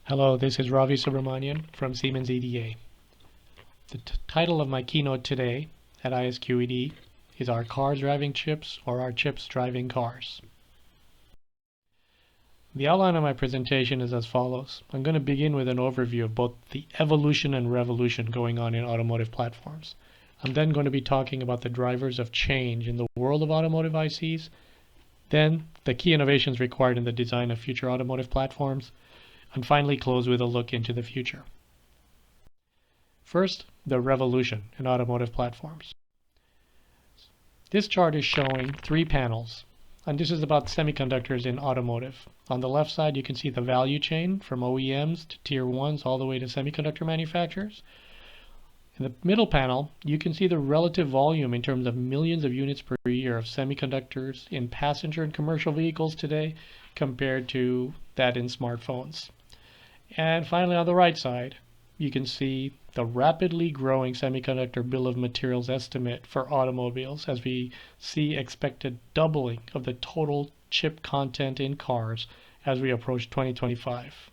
Hello, this is Ravi Subramanian from Siemens EDA. The title of my keynote today at ISQED is Are Cars Driving Chips or Are Chips Driving Cars? The outline of my presentation is as follows. I'm going to begin with an overview of both the evolution and revolution going on in automotive platforms. I'm then going to be talking about the drivers of change in the world of automotive ICs, then the key innovations required in the design of future automotive platforms, and finally close with a look into the future. First, the revolution in automotive platforms. This chart is showing three panels, and this is about semiconductors in automotive. On the left side, you can see the value chain from OEMs to tier 1s all the way to semiconductor manufacturers. In the middle panel, you can see the relative volume in terms of millions of units per year of semiconductors in passenger and commercial vehicles today compared to that in smartphones. And finally, on the right side, you can see the rapidly growing semiconductor bill of materials estimate for automobiles as we see expected doubling of the total chip content in cars as we approach 2025.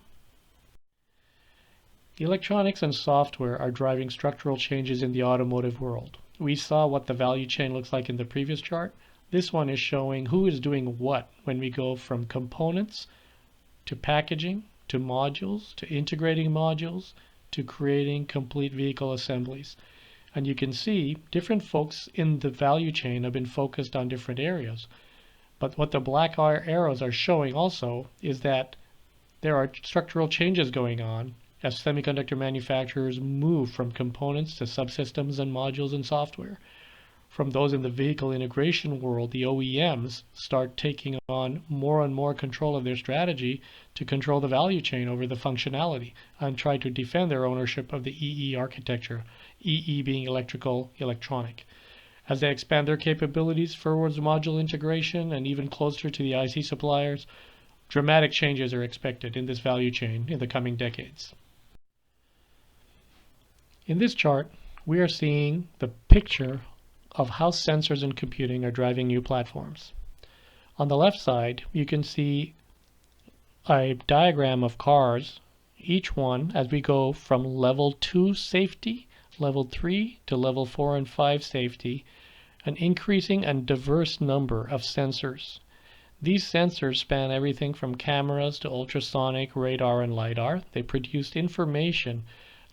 Electronics and software are driving structural changes in the automotive world. We saw what the value chain looks like in the previous chart. This one is showing who is doing what when we go from components to packaging, to modules, to integrating modules, to creating complete vehicle assemblies. And you can see different folks in the value chain have been focused on different areas. But what the black arrows are showing also is that there are structural changes going on as semiconductor manufacturers move from components to subsystems and modules and software. From those in the vehicle integration world, the OEMs start taking on more and more control of their strategy to control the value chain over the functionality and try to defend their ownership of the EE architecture, EE being electrical, electronic. As they expand their capabilities towards module integration and even closer to the IC suppliers, dramatic changes are expected in this value chain in the coming decades. In this chart, we are seeing the picture of how sensors and computing are driving new platforms. On the left side, you can see a diagram of cars, each one as we go from level 2 safety, level 3 to level 4 and 5 safety, an increasing and diverse number of sensors. These sensors span everything from cameras to ultrasonic, radar, and LiDAR. They produce information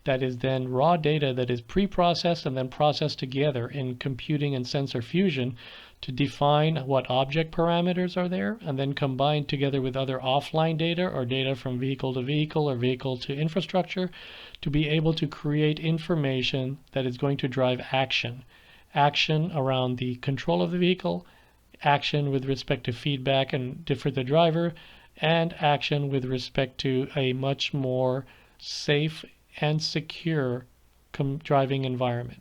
that is then raw data that is pre-processed and then processed together in computing and sensor fusion to define what object parameters are there and then combined together with other offline data or data from vehicle to vehicle or vehicle to infrastructure to be able to create information that is going to drive action. Action around the control of the vehicle, action with respect to feedback and for the driver, and action with respect to a much more safe and secure driving environment.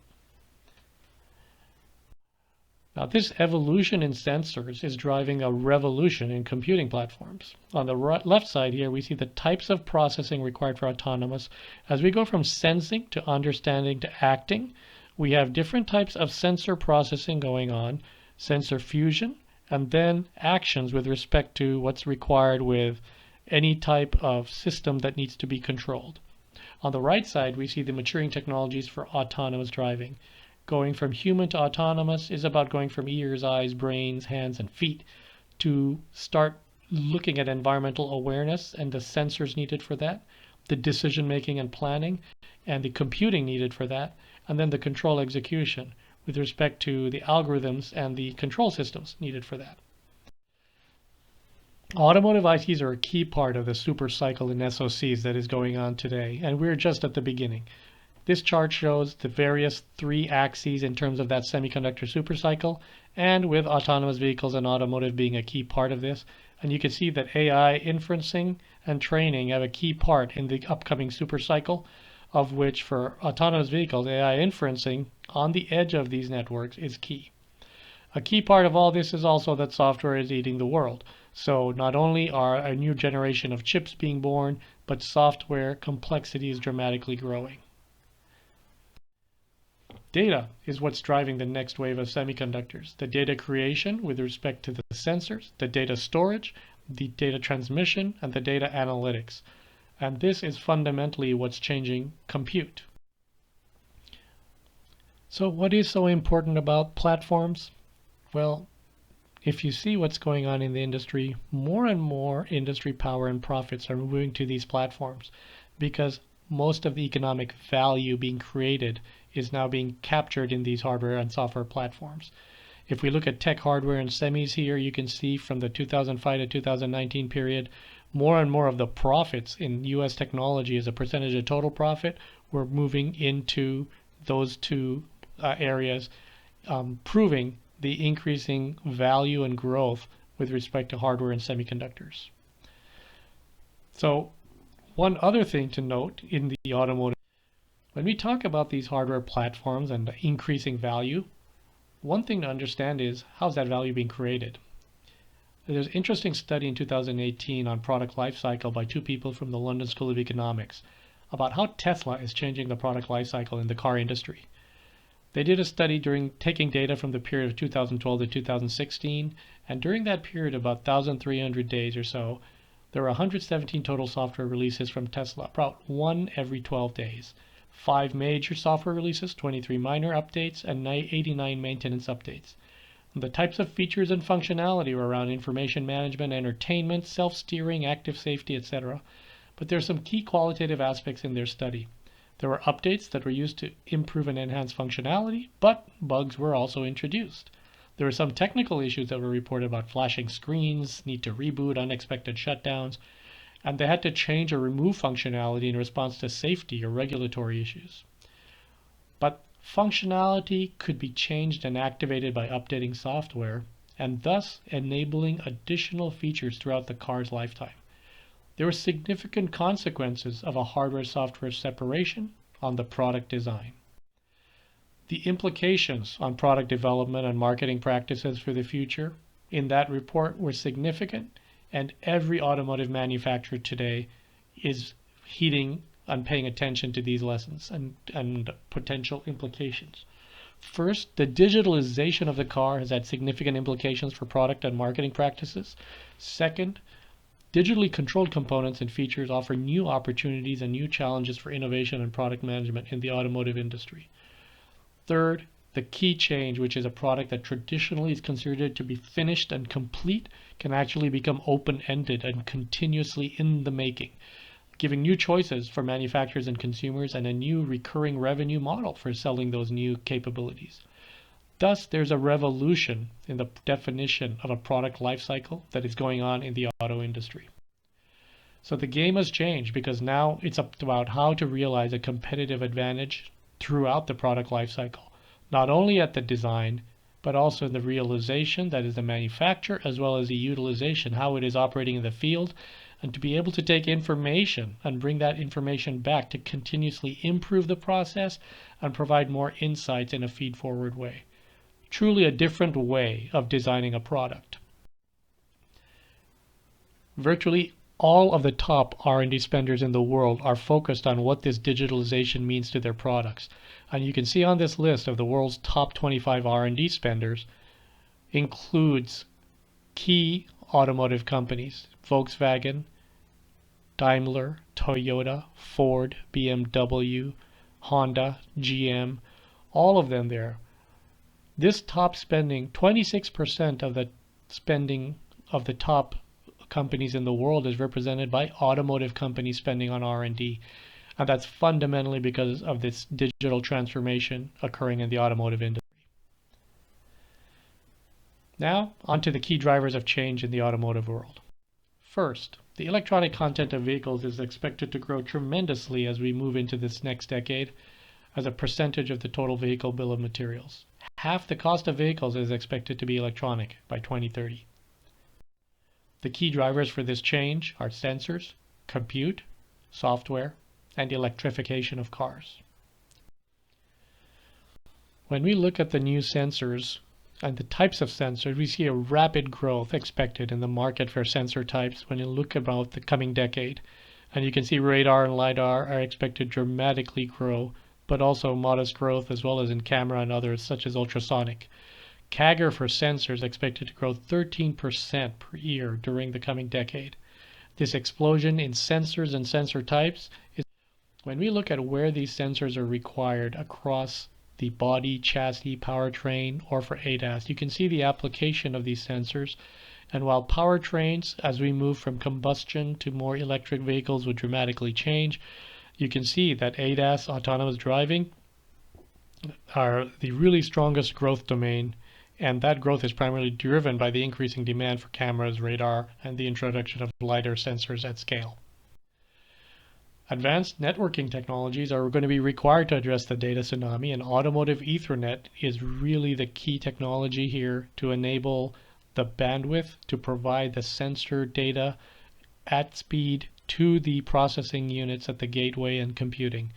Now, this evolution in sensors is driving a revolution in computing platforms. On the left side here, we see the types of processing required for autonomous. As we go from sensing to understanding to acting, we have different types of sensor processing going on, sensor fusion, and then actions with respect to what's required with any type of system that needs to be controlled. On the right side, we see the maturing technologies for autonomous driving. Going from human to autonomous is about going from ears, eyes, brains, hands, and feet to start looking at environmental awareness and the sensors needed for that, the decision making and planning, and the computing needed for that, and then the control execution with respect to the algorithms and the control systems needed for that. Automotive ICs are a key part of the super cycle in SoCs that is going on today, and we're just at the beginning. This chart shows the various three axes in terms of that semiconductor super cycle, and with autonomous vehicles and automotive being a key part of this. And you can see that AI inferencing and training have a key part in the upcoming super cycle, of which for autonomous vehicles, AI inferencing on the edge of these networks is key. A key part of all this is also that software is eating the world. So not only are a new generation of chips being born, but software complexity is dramatically growing. Data is what's driving the next wave of semiconductors. The data creation with respect to the sensors, the data storage, the data transmission, and the data analytics. And this is fundamentally what's changing compute. So what is so important about platforms? Well, if you see what's going on in the industry, more and more industry power and profits are moving to these platforms because most of the economic value being created is now being captured in these hardware and software platforms. If we look at tech hardware and semis here, you can see from the 2005 to 2019 period, more and more of the profits in US technology as a percentage of total profit were moving into those two areas, proving the increasing value and growth with respect to hardware and semiconductors. So one other thing to note in the automotive, when we talk about these hardware platforms and increasing value, one thing to understand is how's that value being created? There's an interesting study in 2018 on product lifecycle by two people from the London School of Economics about how Tesla is changing the product lifecycle in the car industry. They did a study during taking data from the period of 2012 to 2016, and during that period, about 1,300 days or so, there were 117 total software releases from Tesla, about one every 12 days. 5 major software releases, 23 minor updates, and 89 maintenance updates. The types of features and functionality were around information management, entertainment, self-steering, active safety, etc. But there are some key qualitative aspects in their study. There were updates that were used to improve and enhance functionality, but bugs were also introduced. There were some technical issues that were reported about flashing screens, need to reboot, unexpected shutdowns, and they had to change or remove functionality in response to safety or regulatory issues. But functionality could be changed and activated by updating software, and thus enabling additional features throughout the car's lifetime. There were significant consequences of a hardware-software separation on the product design. The implications on product development and marketing practices for the future in that report were significant, and every automotive manufacturer today is heeding and paying attention to these lessons and potential implications. First, the digitalization of the car has had significant implications for product and marketing practices. Second, digitally controlled components and features offer new opportunities and new challenges for innovation and product management in the automotive industry. Third, the key change, which is a product that traditionally is considered to be finished and complete, can actually become open-ended and continuously in the making, giving new choices for manufacturers and consumers and a new recurring revenue model for selling those new capabilities. Thus, there's a revolution in the definition of a product lifecycle that is going on in the auto industry. So the game has changed because now it's about how to realize a competitive advantage throughout the product lifecycle, not only at the design, but also in the realization, that is the manufacture, as well as the utilization, how it is operating in the field, and to be able to take information and bring that information back to continuously improve the process and provide more insights in a feed-forward way. Truly a different way of designing a product. Virtually all of the top R&D spenders in the world are focused on what this digitalization means to their products. And you can see on this list of the world's top 25 R&D spenders includes key automotive companies: Volkswagen, Daimler, Toyota, Ford, BMW, Honda, GM, all of them there. This top spending, 26% of the spending of the top companies in the world is represented by automotive companies spending on R&D. And that's fundamentally because of this digital transformation occurring in the automotive industry. Now, onto the key drivers of change in the automotive world. First, the electronic content of vehicles is expected to grow tremendously as we move into this next decade as a percentage of the total vehicle bill of materials. Half the cost of vehicles is expected to be electronic by 2030. The key drivers for this change are sensors, compute, software, and electrification of cars. When we look at the new sensors and the types of sensors, we see a rapid growth expected in the market for sensor types when you look about the coming decade. And you can see radar and LiDAR are expected to dramatically grow, but also modest growth as well as in camera and others such as ultrasonic. CAGR for sensors expected to grow 13% per year during the coming decade. This explosion in sensors and sensor types is when we look at where these sensors are required across the body, chassis, powertrain, or for ADAS. You can see the application of these sensors. And while powertrains, as we move from combustion to more electric vehicles, would dramatically change, you can see that ADAS, autonomous driving, are the really strongest growth domain, and that growth is primarily driven by the increasing demand for cameras, radar, and the introduction of LiDAR sensors at scale. Advanced networking technologies are going to be required to address the data tsunami, and automotive Ethernet is really the key technology here to enable the bandwidth to provide the sensor data at speed to the processing units at the gateway and computing.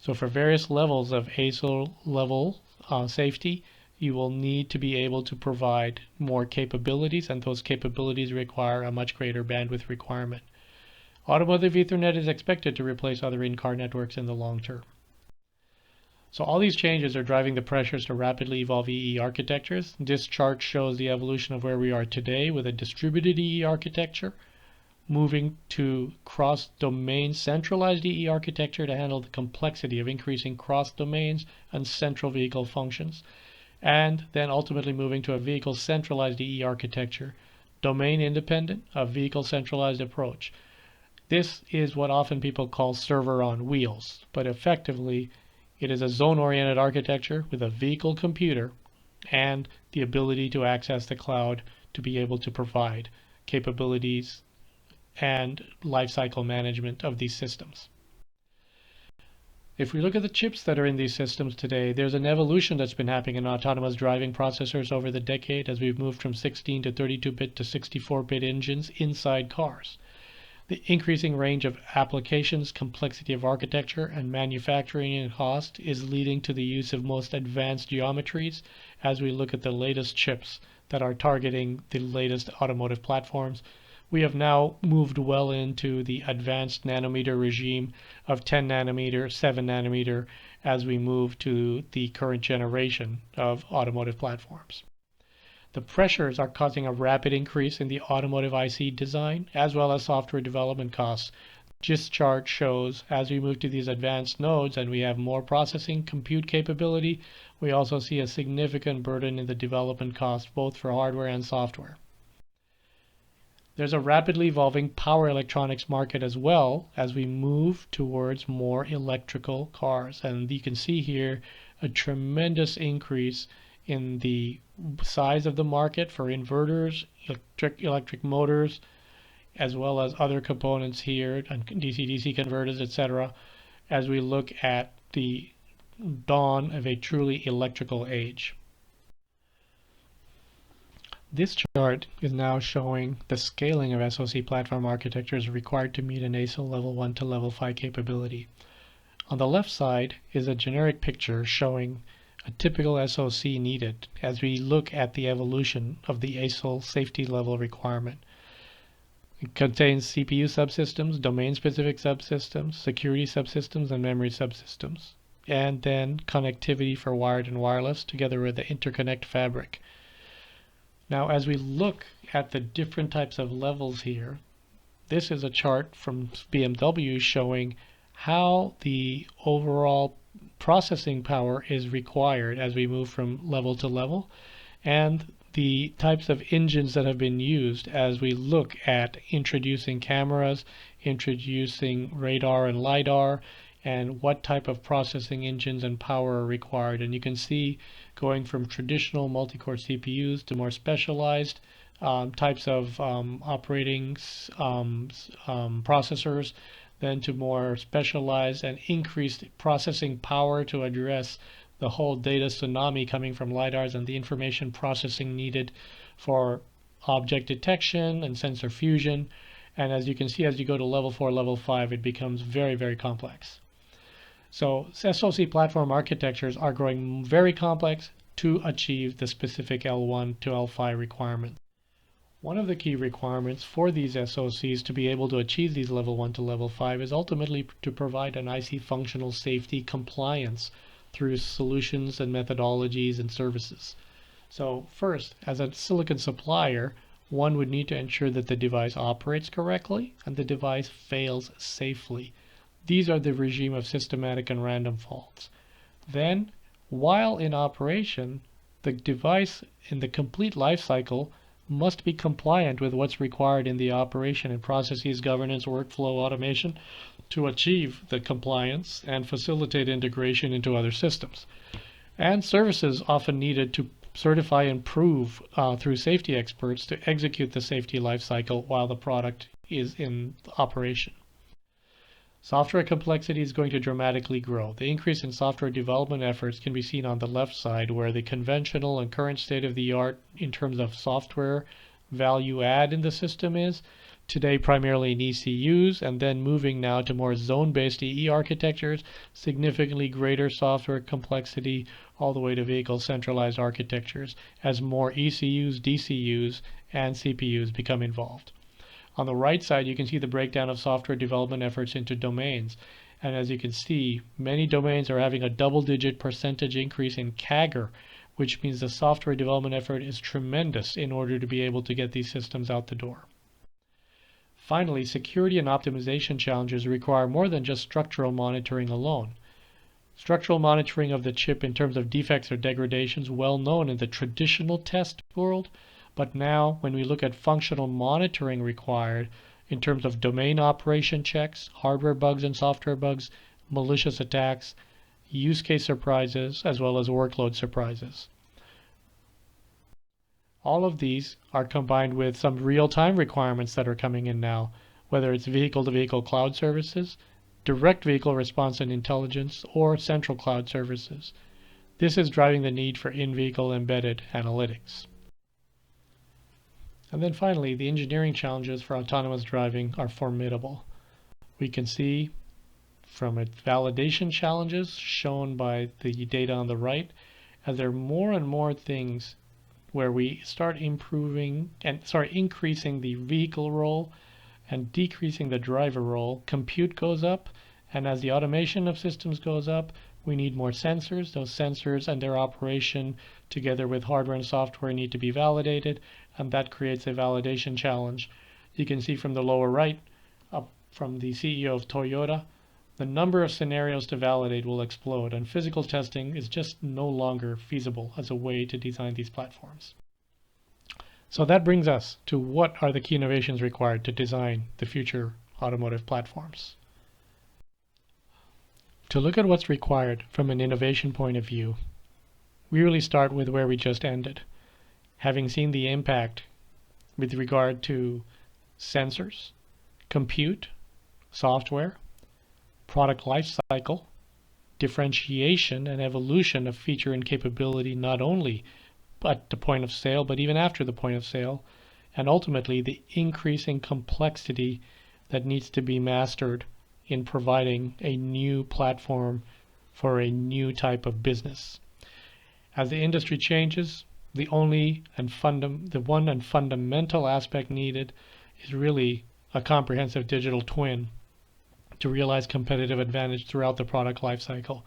So for various levels of ASIL level safety, you will need to be able to provide more capabilities, and those capabilities require a much greater bandwidth requirement. Automotive Ethernet is expected to replace other in-car networks in the long term. So all these changes are driving the pressures to rapidly evolve EE architectures. This chart shows the evolution of where we are today with a distributed EE architecture, moving to cross-domain centralized EE architecture to handle the complexity of increasing cross-domains and central vehicle functions, and then ultimately moving to a vehicle centralized EE architecture, domain independent, a vehicle centralized approach. This is what often people call server on wheels, but effectively it is a zone-oriented architecture with a vehicle computer and the ability to access the cloud to be able to provide capabilities and lifecycle management of these systems. If we look at the chips that are in these systems today, there's an evolution that's been happening in autonomous driving processors over the decade as we've moved from 16 to 32-bit to 64-bit engines inside cars. The increasing range of applications, complexity of architecture, and manufacturing and cost is leading to the use of most advanced geometries as we look at the latest chips that are targeting the latest automotive platforms. We have now moved well into the advanced nanometer regime of 10 nanometer, 7 nanometer as we move to the current generation of automotive platforms. The pressures are causing a rapid increase in the automotive IC design as well as software development costs. This chart shows as we move to these advanced nodes and we have more processing compute capability, we also see a significant burden in the development cost both for hardware and software. There's a rapidly evolving power electronics market as well as we move towards more electrical cars. And you can see here a tremendous increase in the size of the market for inverters, electric motors, as well as other components here, and DC-DC converters, etc., as we look at the dawn of a truly electrical age. This chart is now showing the scaling of SoC platform architectures required to meet an ASIL level 1 to level 5 capability. On the left side is a generic picture showing a typical SoC needed as we look at the evolution of the ASIL safety level requirement. It contains CPU subsystems, domain-specific subsystems, security subsystems, and memory subsystems, and then connectivity for wired and wireless together with the interconnect fabric. Now, as we look at the different types of levels here, this is a chart from BMW showing how the overall processing power is required as we move from level to level, and the types of engines that have been used as we look at introducing cameras, introducing radar and LiDAR, and what type of processing engines and power are required. And you can see going from traditional multi-core CPUs to more specialized types of operating processors, then to more specialized and increased processing power to address the whole data tsunami coming from LiDARs and the information processing needed for object detection and sensor fusion. And as you can see, as you go to level 4, level 5, it becomes very, very complex. So SoC platform architectures are growing very complex to achieve the specific L1 to L5 requirements. One of the key requirements for these SoCs to be able to achieve these level 1 to level 5 is ultimately to provide an IC functional safety compliance through solutions and methodologies and services. So first, as a silicon supplier, one would need to ensure that the device operates correctly and the device fails safely. These are the regime of systematic and random faults. Then, while in operation, the device in the complete life cycle must be compliant with what's required in the operation and processes, governance, workflow, automation to achieve the compliance and facilitate integration into other systems. And services often needed to certify and prove through safety experts to execute the safety life cycle while the product is in operation. Software complexity is going to dramatically grow. The increase in software development efforts can be seen on the left side, where the conventional and current state of the art in terms of software value add in the system is today primarily in ECUs, and then moving now to more zone-based EE architectures, significantly greater software complexity all the way to vehicle centralized architectures as more ECUs, DCUs, and CPUs become involved. On the right side, you can see the breakdown of software development efforts into domains. And as you can see, many domains are having a double-digit percentage increase in CAGR, which means the software development effort is tremendous in order to be able to get these systems out the door. Finally, security and optimization challenges require more than just structural monitoring alone. Structural monitoring of the chip in terms of defects or degradations, well known in the traditional test world, but now when we look at functional monitoring required in terms of domain operation checks, hardware bugs and software bugs, malicious attacks, use case surprises, as well as workload surprises. All of these are combined with some real-time requirements that are coming in now, whether it's vehicle-to-vehicle cloud services, direct vehicle response and intelligence, or central cloud services. This is driving the need for in-vehicle embedded analytics. And then finally, the engineering challenges for autonomous driving are formidable. We can see from its validation challenges shown by the data on the right, as there are more and more things where we start increasing the vehicle role and decreasing the driver role, compute goes up, and as the automation of systems goes up, we need more sensors. Those sensors and their operation together with hardware and software need to be validated, and that creates a validation challenge. You can see from the lower right, from the CEO of Toyota, the number of scenarios to validate will explode, and physical testing is just no longer feasible as a way to design these platforms. So that brings us to what are the key innovations required to design the future automotive platforms. To look at what's required from an innovation point of view, we really start with where we just ended. Having seen the impact with regard to sensors, compute, software, product lifecycle, differentiation and evolution of feature and capability not only at the point of sale, but even after the point of sale, and ultimately the increasing complexity that needs to be mastered in providing a new platform for a new type of business. As the industry changes, the one and fundamental aspect needed is really a comprehensive digital twin to realize competitive advantage throughout the product lifecycle.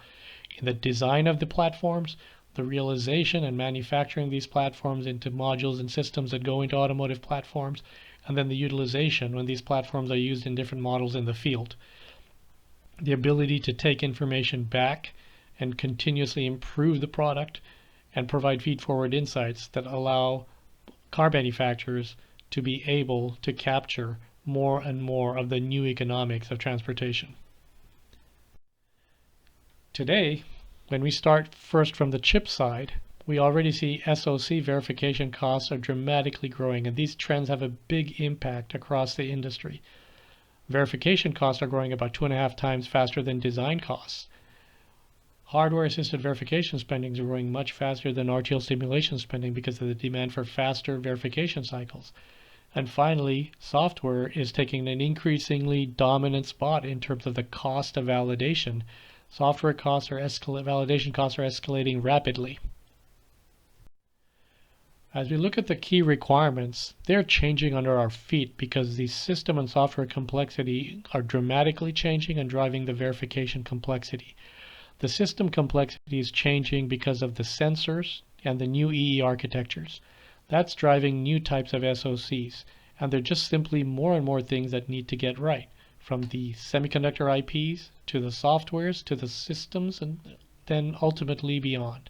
In the design of the platforms, the realization and manufacturing these platforms into modules and systems that go into automotive platforms, and then the utilization when these platforms are used in different models in the field. The ability to take information back and continuously improve the product and provide feed-forward insights that allow car manufacturers to be able to capture more and more of the new economics of transportation. Today, when we start first from the chip side, we already see SoC verification costs are dramatically growing, and these trends have a big impact across the industry. Verification costs are growing about 2.5 times faster than design costs. Hardware-assisted verification spending is growing much faster than RTL simulation spending because of the demand for faster verification cycles. And finally, software is taking an increasingly dominant spot in terms of the cost of validation. Software costs validation costs are escalating rapidly. As we look at the key requirements, they're changing under our feet because the system and software complexity are dramatically changing and driving the verification complexity. The system complexity is changing because of the sensors and the new EE architectures. That's driving new types of SoCs, and they're just simply more and more things that need to get right, from the semiconductor IPs to the softwares to the systems and then ultimately beyond.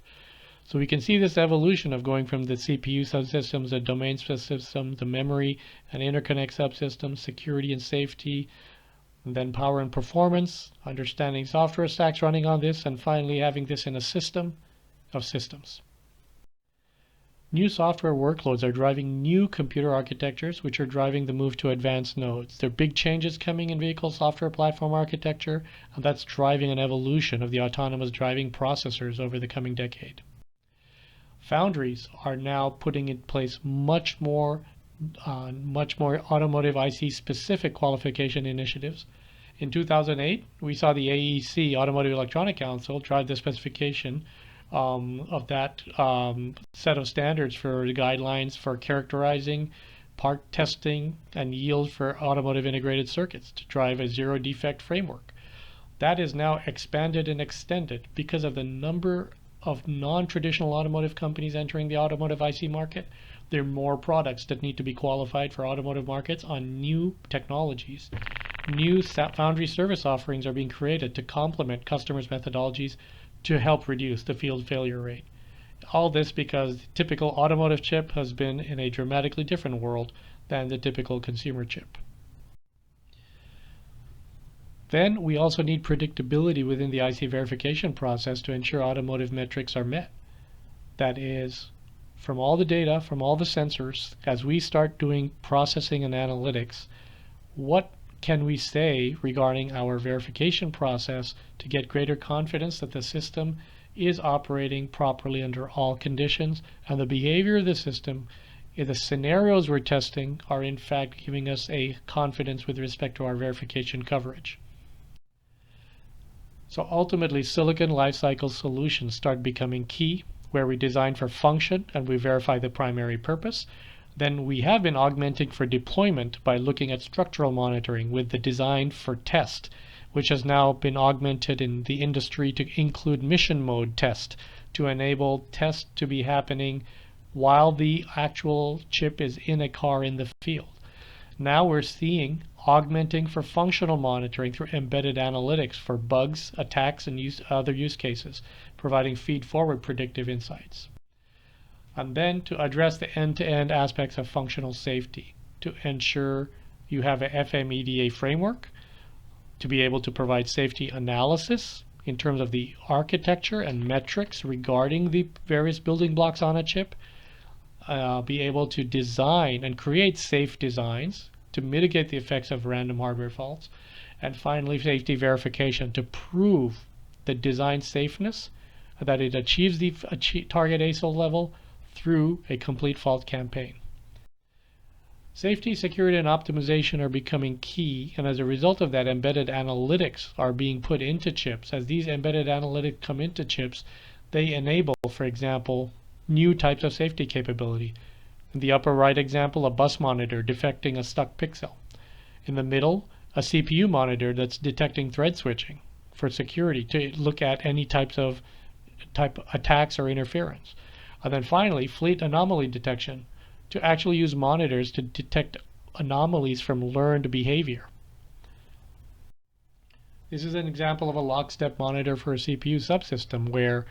So we can see this evolution of going from the CPU subsystems, the domain subsystems, the memory and interconnect subsystems, security and safety, and then power and performance, understanding software stacks running on this, and finally having this in a system of systems. New software workloads are driving new computer architectures, which are driving the move to advanced nodes. There are big changes coming in vehicle software platform architecture, and that's driving an evolution of the autonomous driving processors over the coming decade. Foundries are now putting in place much more automotive IC specific qualification initiatives. In 2008, we saw the AEC, Automotive Electronic Council, drive the specification of that set of standards for the guidelines for characterizing, part testing, and yield for automotive integrated circuits to drive a zero defect framework. That is now expanded and extended because of the number of non-traditional automotive companies entering the automotive IC market. There are more products that need to be qualified for automotive markets on new technologies. New Foundry service offerings are being created to complement customers' methodologies to help reduce the field failure rate. All this because the typical automotive chip has been in a dramatically different world than the typical consumer chip. Then we also need predictability within the IC verification process to ensure automotive metrics are met. That is, from all the data, from all the sensors, as we start doing processing and analytics, what can we say regarding our verification process to get greater confidence that the system is operating properly under all conditions, and the behavior of the system in the scenarios we're testing are in fact giving us a confidence with respect to our verification coverage. So ultimately, silicon lifecycle solutions start becoming key, where we design for function and we verify the primary purpose. Then we have been augmenting for deployment by looking at structural monitoring with the design for test, which has now been augmented in the industry to include mission mode test to enable test to be happening while the actual chip is in a car in the field. Now we're seeing augmenting for functional monitoring through embedded analytics for bugs, attacks, and other use cases, providing feed-forward predictive insights. And then to address the end-to-end aspects of functional safety, to ensure you have a FMEDA framework, to be able to provide safety analysis in terms of the architecture and metrics regarding the various building blocks on a chip, be able to design and create safe designs to mitigate the effects of random hardware faults, and finally safety verification to prove the design safeness, that it achieves the target ASIL level through a complete fault campaign. Safety, security, and optimization are becoming key, and as a result of that, embedded analytics are being put into chips. As these embedded analytics come into chips, they enable, for example, new types of safety capability. In the upper right example, a bus monitor detecting a stuck pixel. In the middle, a CPU monitor that's detecting thread switching for security to look at any type attacks or interference. And then finally, fleet anomaly detection to actually use monitors to detect anomalies from learned behavior. This is an example of a Lockstep monitor for a CPU subsystem where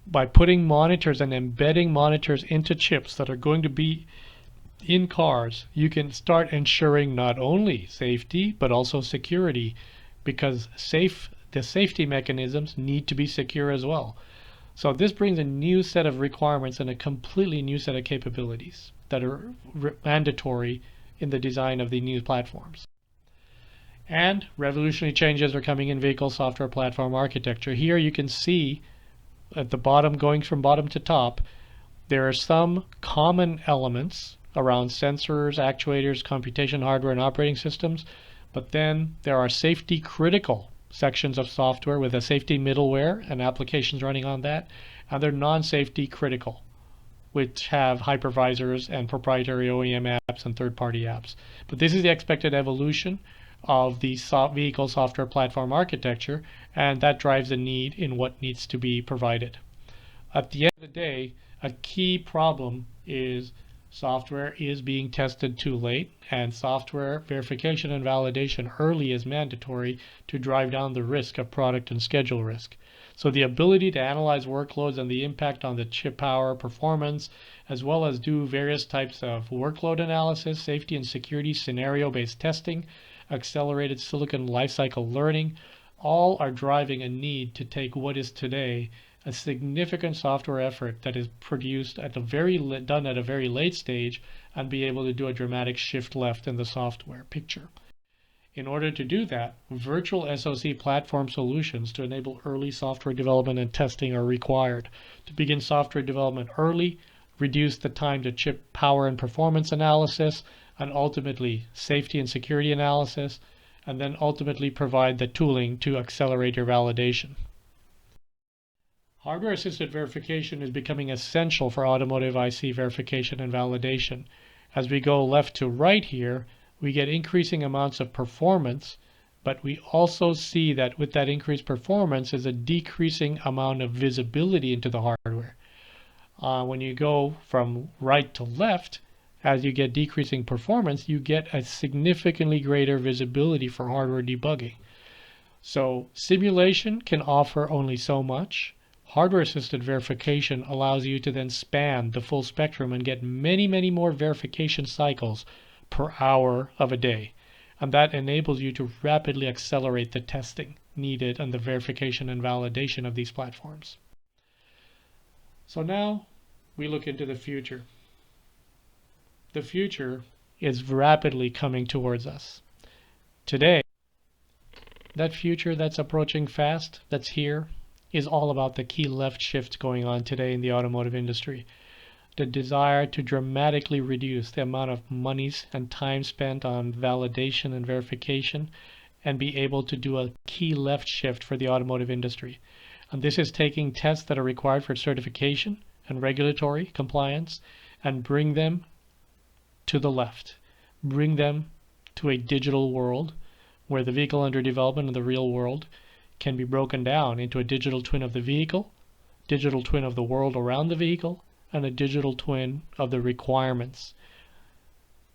by putting monitors and embedding monitors into chips that are going to be in cars, you can start ensuring not only safety but also security, because the safety mechanisms need to be secure as well. So this brings a new set of requirements and a completely new set of capabilities that are mandatory in the design of the new platforms. And revolutionary changes are coming in vehicle software platform architecture. Here you can see at the bottom, going from bottom to top, there are some common elements around sensors, actuators, computation hardware, and operating systems, but then there are safety critical sections of software with a safety middleware and applications running on that, and they're non-safety critical, which have hypervisors and proprietary OEM apps and third-party apps. But this is the expected evolution of the vehicle software platform architecture, and that drives the need in what needs to be provided. At the end of the day, a key problem is Software is being tested too late, and software verification and validation early is mandatory to drive down the risk of product and schedule risk. So the ability to analyze workloads and the impact on the chip power performance, as well as do various types of workload analysis, safety and security, scenario-based testing, accelerated silicon lifecycle learning, all are driving a need to take what is today a significant software effort that is produced at done at a very late stage and be able to do a dramatic shift left in the software picture. In order to do that, virtual SoC platform solutions to enable early software development and testing are required. To begin software development early, reduce the time to chip power and performance analysis, and ultimately safety and security analysis, and then ultimately provide the tooling to accelerate your validation. Hardware-assisted verification is becoming essential for automotive IC verification and validation. As we go left to right here, we get increasing amounts of performance, but we also see that with that increased performance is a decreasing amount of visibility into the hardware. When you go from right to left, as you get decreasing performance, you get a significantly greater visibility for hardware debugging. So simulation can offer only so much. Hardware-assisted verification allows you to then span the full spectrum and get many, many more verification cycles per hour of a day. And that enables you to rapidly accelerate the testing needed and the verification and validation of these platforms. So now we look into the future. The future is rapidly coming towards us. Today, that future that's approaching fast, that's here, is all about the key left shift going on today in the automotive industry. The desire to dramatically reduce the amount of monies and time spent on validation and verification and be able to do a key left shift for the automotive industry. And this is taking tests that are required for certification and regulatory compliance and bring them to the left. Bring them to a digital world where the vehicle under development in the real world can be broken down into a digital twin of the vehicle, digital twin of the world around the vehicle, and a digital twin of the requirements.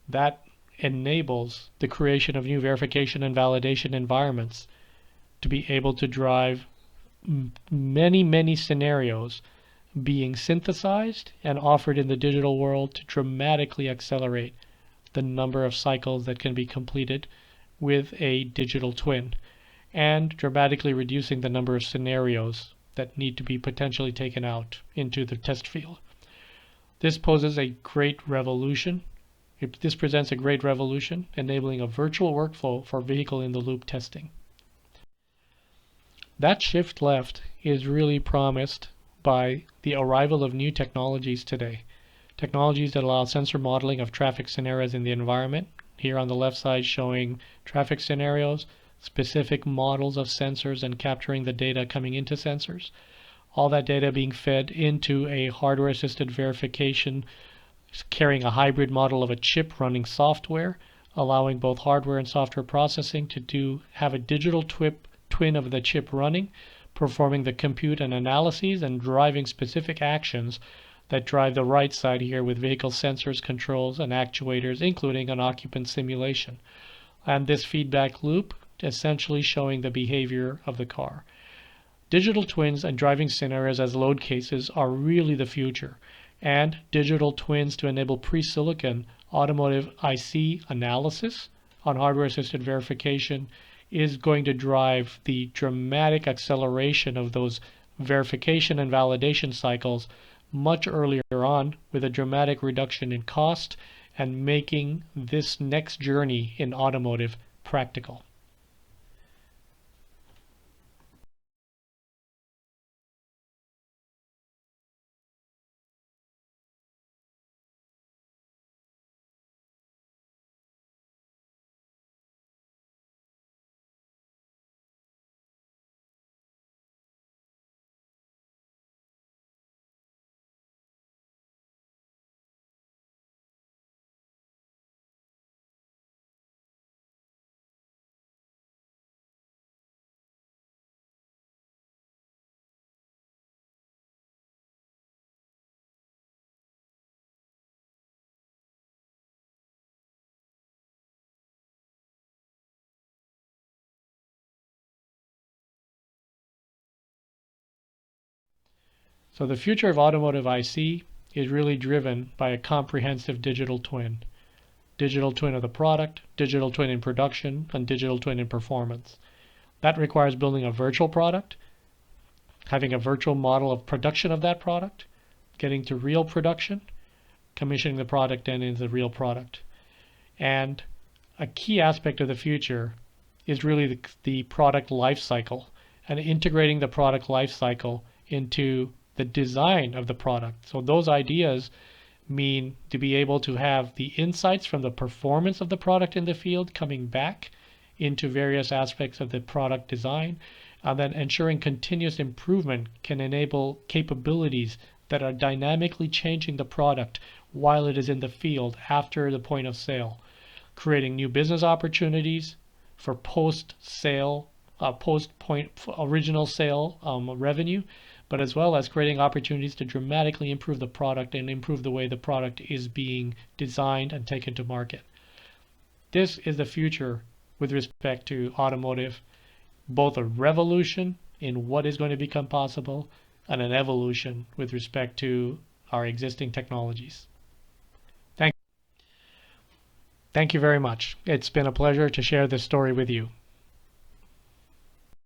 That enables the creation of new verification and validation environments to be able to drive many, many scenarios being synthesized and offered in the digital world to dramatically accelerate the number of cycles that can be completed with a digital twin, and dramatically reducing the number of scenarios that need to be potentially taken out into the test field. This poses a great revolution. This presents a great revolution, enabling a virtual workflow for vehicle-in-the-loop testing. That shift left is really promised by the arrival of new technologies today. Technologies that allow sensor modeling of traffic scenarios in the environment. Here on the left side showing traffic scenarios, specific models of sensors and capturing the data coming into sensors. All that data being fed into a hardware-assisted verification, carrying a hybrid model of a chip running software, allowing both hardware and software processing to have a digital twin of the chip running, performing the compute and analyses and driving specific actions that drive the right side here with vehicle sensors, controls, and actuators, including an occupant simulation. And this feedback loop essentially showing the behavior of the car. Digital twins and driving scenarios as load cases are really the future, and digital twins to enable pre-silicon automotive IC analysis on hardware-assisted verification is going to drive the dramatic acceleration of those verification and validation cycles much earlier on, with a dramatic reduction in cost and making this next journey in automotive practical. So the future of automotive IC is really driven by a comprehensive digital twin. Digital twin of the product, digital twin in production, and digital twin in performance. That requires building a virtual product, having a virtual model of production of that product, getting to real production, commissioning the product and into the real product. And a key aspect of the future is really the product lifecycle and integrating the product lifecycle into the design of the product. So those ideas mean to be able to have the insights from the performance of the product in the field coming back into various aspects of the product design, and then ensuring continuous improvement can enable capabilities that are dynamically changing the product while it is in the field after the point of sale, creating new business opportunities for post-sale, post-point original sale revenue, but as well as creating opportunities to dramatically improve the product and improve the way the product is being designed and taken to market. This is the future with respect to automotive, both a revolution in what is going to become possible and an evolution with respect to our existing technologies. Thank you very much. It's been a pleasure to share this story with you.